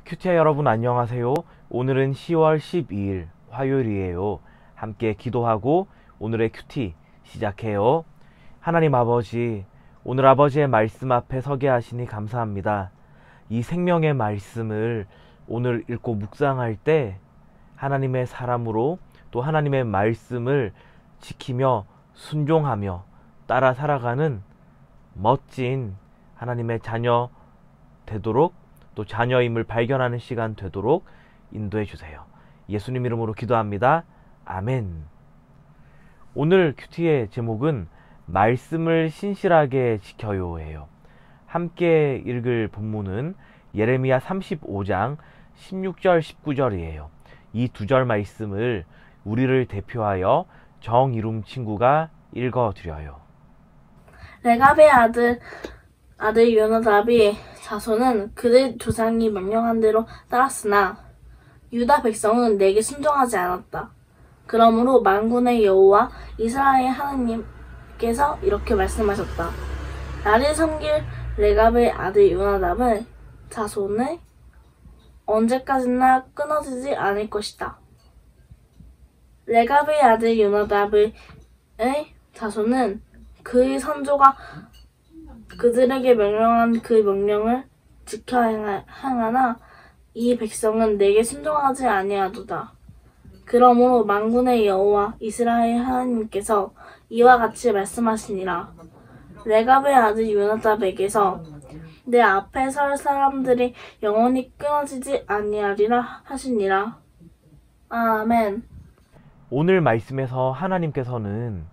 큐티아 여러분 안녕하세요. 오늘은 10월 12일 화요일이에요. 함께 기도하고 오늘의 큐티 시작해요. 하나님 아버지, 오늘 아버지의 말씀 앞에 서게 하시니 감사합니다. 이 생명의 말씀을 오늘 읽고 묵상할 때 하나님의 사람으로 또 하나님의 말씀을 지키며 순종하며 따라 살아가는 멋진 하나님의 자녀 되도록 또 자녀임을 발견하는 시간 되도록 인도해 주세요. 예수님 이름으로 기도합니다. 아멘. 오늘 큐티의 제목은 말씀을 신실하게 지켜요예요. 함께 읽을 본문은 예레미야 35장 16절 19절이에요. 이 두 절 말씀을 우리를 대표하여 정이룸 친구가 읽어드려요. 레갑의 아들 요나답이 자손은 그들 조상이 명령한 대로 따랐으나 유다 백성은 내게 순종하지 않았다. 그러므로 만군의 여호와 이스라엘 하나님께서 이렇게 말씀하셨다. 나를 섬길 레갑의 아들 요나답의 자손은 언제까지나 끊어지지 않을 것이다. 레갑의 아들 요나답의 자손은 그의 선조가 그들에게 명령한 그 명령을 지켜 행하나 이 백성은 내게 순종하지 아니하도다. 그러므로 만군의 여호와 이스라엘 하나님께서 이와 같이 말씀하시니라. 레갑의 아들 요나답에게서 내 앞에 설 사람들이 영원히 끊어지지 아니하리라 하시니라. 아멘. 오늘 말씀에서 하나님께서는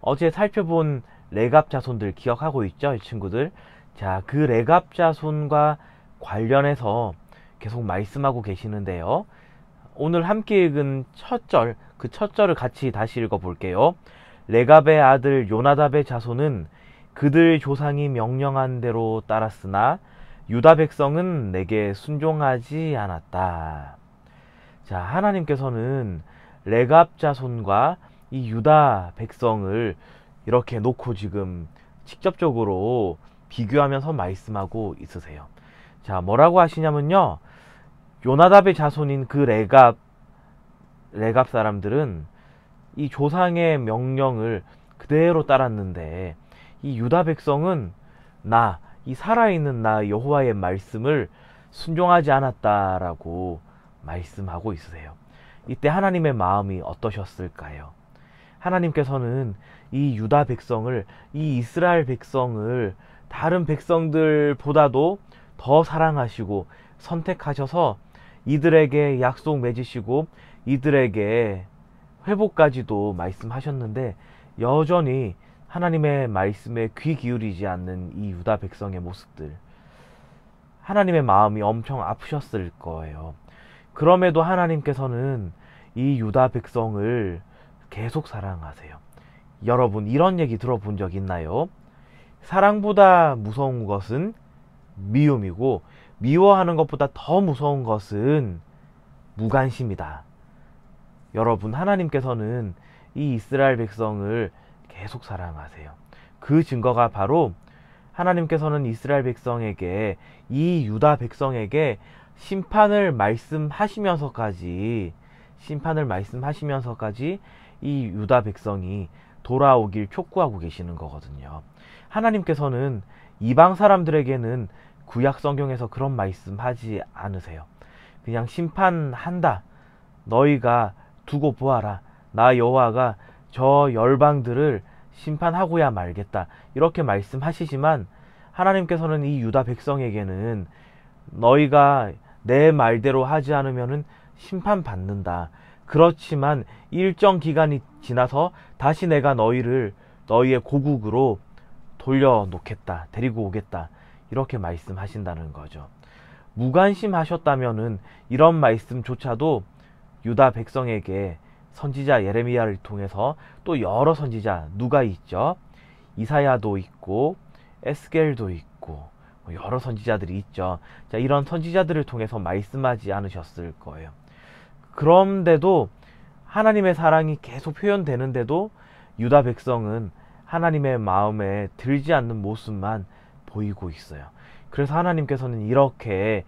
어제 살펴본 레갑 자손들 기억하고 있죠, 이 친구들? 자, 그 레갑 자손과 관련해서 계속 말씀하고 계시는데요. 오늘 함께 읽은 첫 절, 그 첫 절을 같이 다시 읽어볼게요. 레갑의 아들 요나답의 자손은 그들 조상이 명령한 대로 따랐으나 유다 백성은 내게 순종하지 않았다. 자, 하나님께서는 레갑 자손과 이 유다 백성을 이렇게 놓고 지금 직접적으로 비교하면서 말씀하고 있으세요. 자, 뭐라고 하시냐면요. 요나답의 자손인 그 레갑 사람들은 이 조상의 명령을 그대로 따랐는데 이 유다 백성은 이 살아있는 나 여호와의 말씀을 순종하지 않았다라고 말씀하고 있으세요. 이때 하나님의 마음이 어떠셨을까요? 하나님께서는 이 유다 백성을, 이 이스라엘 백성을 다른 백성들보다도 더 사랑하시고 선택하셔서 이들에게 약속 맺으시고 이들에게 회복까지도 말씀하셨는데 여전히 하나님의 말씀에 귀 기울이지 않는 이 유다 백성의 모습들, 하나님의 마음이 엄청 아프셨을 거예요. 그럼에도 하나님께서는 이 유다 백성을 계속 사랑하세요. 여러분, 이런 얘기 들어본 적 있나요? 사랑보다 무서운 것은 미움이고 미워하는 것보다 더 무서운 것은 무관심이다. 여러분, 하나님께서는 이 이스라엘 백성을 계속 사랑하세요. 그 증거가 바로 하나님께서는 이스라엘 백성에게, 이 유다 백성에게 심판을 말씀하시면서까지 이 유다 백성이 돌아오길 촉구하고 계시는 거거든요. 하나님께서는 이방 사람들에게는 구약 성경에서 그런 말씀하지 않으세요. 그냥 심판한다. 너희가 두고 보아라. 나 여호와가 저 열방들을 심판하고야 말겠다. 이렇게 말씀하시지만 하나님께서는 이 유다 백성에게는 너희가 내 말대로 하지 않으면은 심판받는다. 그렇지만 일정 기간이 지나서 다시 내가 너희의 고국으로 돌려놓겠다. 데리고 오겠다. 이렇게 말씀하신다는 거죠. 무관심하셨다면은 이런 말씀조차도 유다 백성에게 선지자 예레미야를 통해서 또 여러 선지자 누가 있죠? 이사야도 있고 에스겔도 있고 여러 선지자들이 있죠. 자, 이런 선지자들을 통해서 말씀하지 않으셨을 거예요. 그런데도 하나님의 사랑이 계속 표현되는데도 유다 백성은 하나님의 마음에 들지 않는 모습만 보이고 있어요. 그래서 하나님께서는 이렇게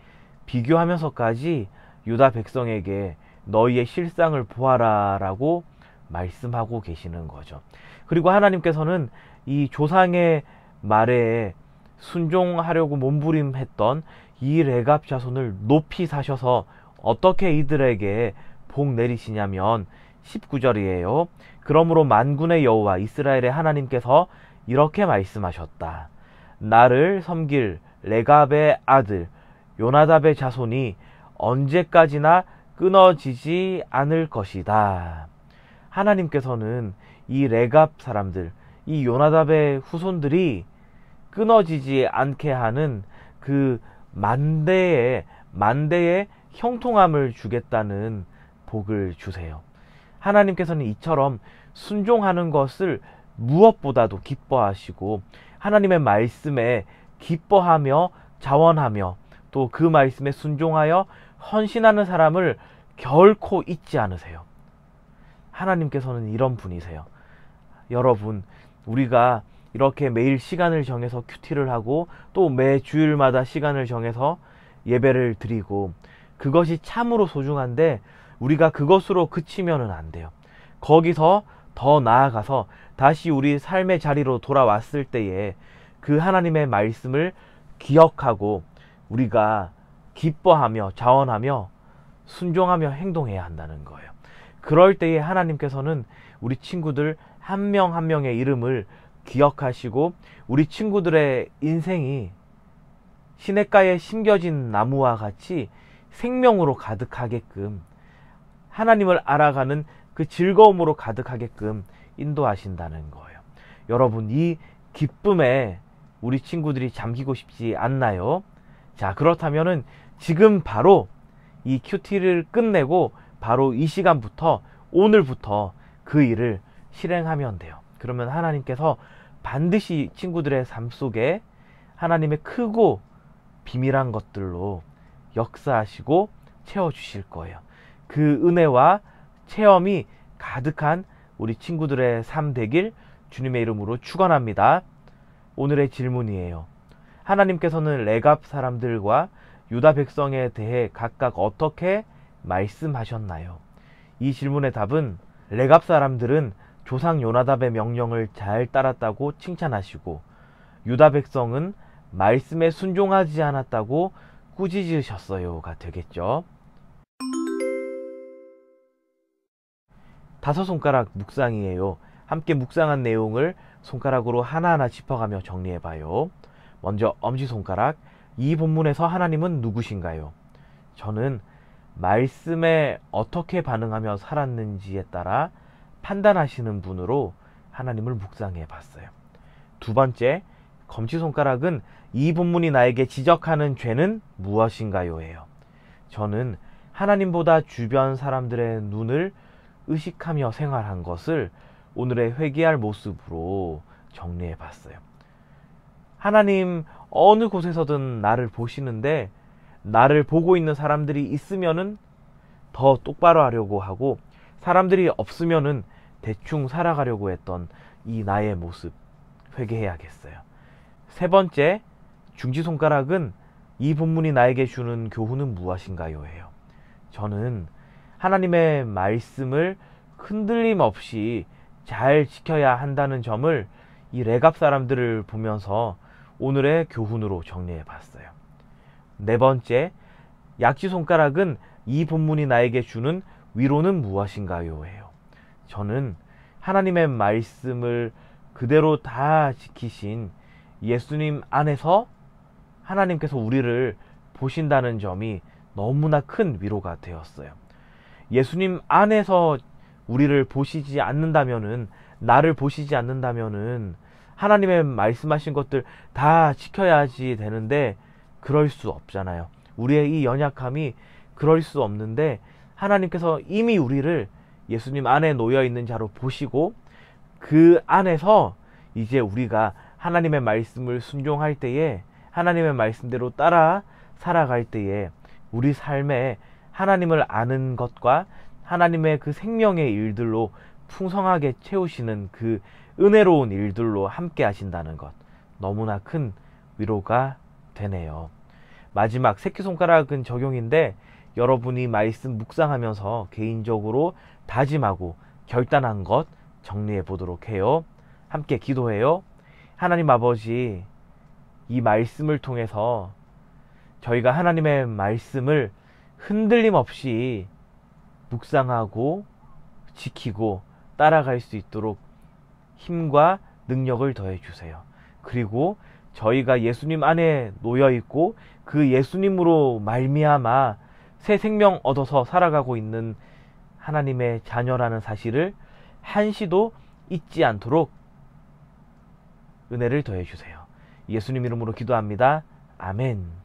비교하면서까지 유다 백성에게 너희의 실상을 보아라 라고 말씀하고 계시는 거죠. 그리고 하나님께서는 이 조상의 말에 순종하려고 몸부림했던 이 레갑 자손을 높이 사셔서 어떻게 이들에게 복 내리시냐면 19절이에요. 그러므로 만군의 여호와 이스라엘의 하나님께서 이렇게 말씀하셨다. 나를 섬길 레갑의 아들 요나답의 자손이 언제까지나 끊어지지 않을 것이다. 하나님께서는 이 레갑 사람들, 이 요나답의 후손들이 끊어지지 않게 하는 그 만대의 형통함을 주겠다는 복을 주세요. 하나님께서는 이처럼 순종하는 것을 무엇보다도 기뻐하시고 하나님의 말씀에 기뻐하며 자원하며 또 그 말씀에 순종하여 헌신하는 사람을 결코 잊지 않으세요. 하나님께서는 이런 분이세요. 여러분, 우리가 이렇게 매일 시간을 정해서 큐티를 하고 또 매 주일마다 시간을 정해서 예배를 드리고 그것이 참으로 소중한데 우리가 그것으로 그치면은 안 돼요. 거기서 더 나아가서 다시 우리 삶의 자리로 돌아왔을 때에 그 하나님의 말씀을 기억하고 우리가 기뻐하며 자원하며 순종하며 행동해야 한다는 거예요. 그럴 때에 하나님께서는 우리 친구들 한 명 한 명의 이름을 기억하시고 우리 친구들의 인생이 시냇가에 심겨진 나무와 같이 생명으로 가득하게끔 하나님을 알아가는 그 즐거움으로 가득하게끔 인도하신다는 거예요. 여러분, 이 기쁨에 우리 친구들이 잠기고 싶지 않나요? 자, 그렇다면은 지금 바로 이 큐티를 끝내고 바로 이 시간부터 오늘부터 그 일을 실행하면 돼요. 그러면 하나님께서 반드시 친구들의 삶 속에 하나님의 크고 비밀한 것들로 역사하시고 채워주실 거예요. 그 은혜와 체험이 가득한 우리 친구들의 삶 되길 주님의 이름으로 축원합니다. 오늘의 질문이에요. 하나님께서는 레갑 사람들과 유다 백성에 대해 각각 어떻게 말씀하셨나요? 이 질문의 답은 레갑 사람들은 조상 요나답의 명령을 잘 따랐다고 칭찬하시고 유다 백성은 말씀에 순종하지 않았다고 꾸짖으셨어요가 되겠죠. 다섯 손가락 묵상이에요. 함께 묵상한 내용을 손가락으로 하나하나 짚어가며 정리해봐요. 먼저 엄지손가락, 이 본문에서 하나님은 누구신가요? 저는 말씀에 어떻게 반응하며 살았는지에 따라 판단하시는 분으로 하나님을 묵상해 봤어요. 두 번째, 검지손가락은 이 본문이 나에게 지적하는 죄는 무엇인가요? 예요. 저는 하나님보다 주변 사람들의 눈을 의식하며 생활한 것을 오늘의 회개할 모습으로 정리해 봤어요. 하나님 어느 곳에서든 나를 보시는데 나를 보고 있는 사람들이 있으면은 더 똑바로 하려고 하고 사람들이 없으면은 대충 살아가려고 했던 이 나의 모습 회개해야겠어요. 세 번째, 중지손가락은 이 본문이 나에게 주는 교훈은 무엇인가요? 예요. 저는 하나님의 말씀을 흔들림 없이 잘 지켜야 한다는 점을 이 레갑 사람들을 보면서 오늘의 교훈으로 정리해 봤어요. 네 번째, 약지손가락은 이 본문이 나에게 주는 위로는 무엇인가요? 예요. 저는 하나님의 말씀을 그대로 다 지키신 예수님 안에서 하나님께서 우리를 보신다는 점이 너무나 큰 위로가 되었어요. 예수님 안에서 우리를 보시지 않는다면은, 나를 보시지 않는다면은 하나님의 말씀하신 것들 다 지켜야지 되는데 그럴 수 없잖아요. 우리의 이 연약함이 그럴 수 없는데 하나님께서 이미 우리를 예수님 안에 놓여 있는 자로 보시고 그 안에서 이제 우리가 하나님의 말씀을 순종할 때에 하나님의 말씀대로 따라 살아갈 때에 우리 삶에 하나님을 아는 것과 하나님의 그 생명의 일들로 풍성하게 채우시는 그 은혜로운 일들로 함께 하신다는 것, 너무나 큰 위로가 되네요. 마지막 새끼손가락은 적용인데 여러분이 말씀 묵상하면서 개인적으로 다짐하고 결단한 것 정리해 보도록 해요. 함께 기도해요. 하나님 아버지, 이 말씀을 통해서 저희가 하나님의 말씀을 흔들림 없이 묵상하고 지키고 따라갈 수 있도록 힘과 능력을 더해 주세요. 그리고 저희가 예수님 안에 놓여 있고 그 예수님으로 말미암아 새 생명 얻어서 살아가고 있는 하나님의 자녀라는 사실을 한시도 잊지 않도록 은혜를 더해 주세요. 예수님 이름으로 기도합니다. 아멘.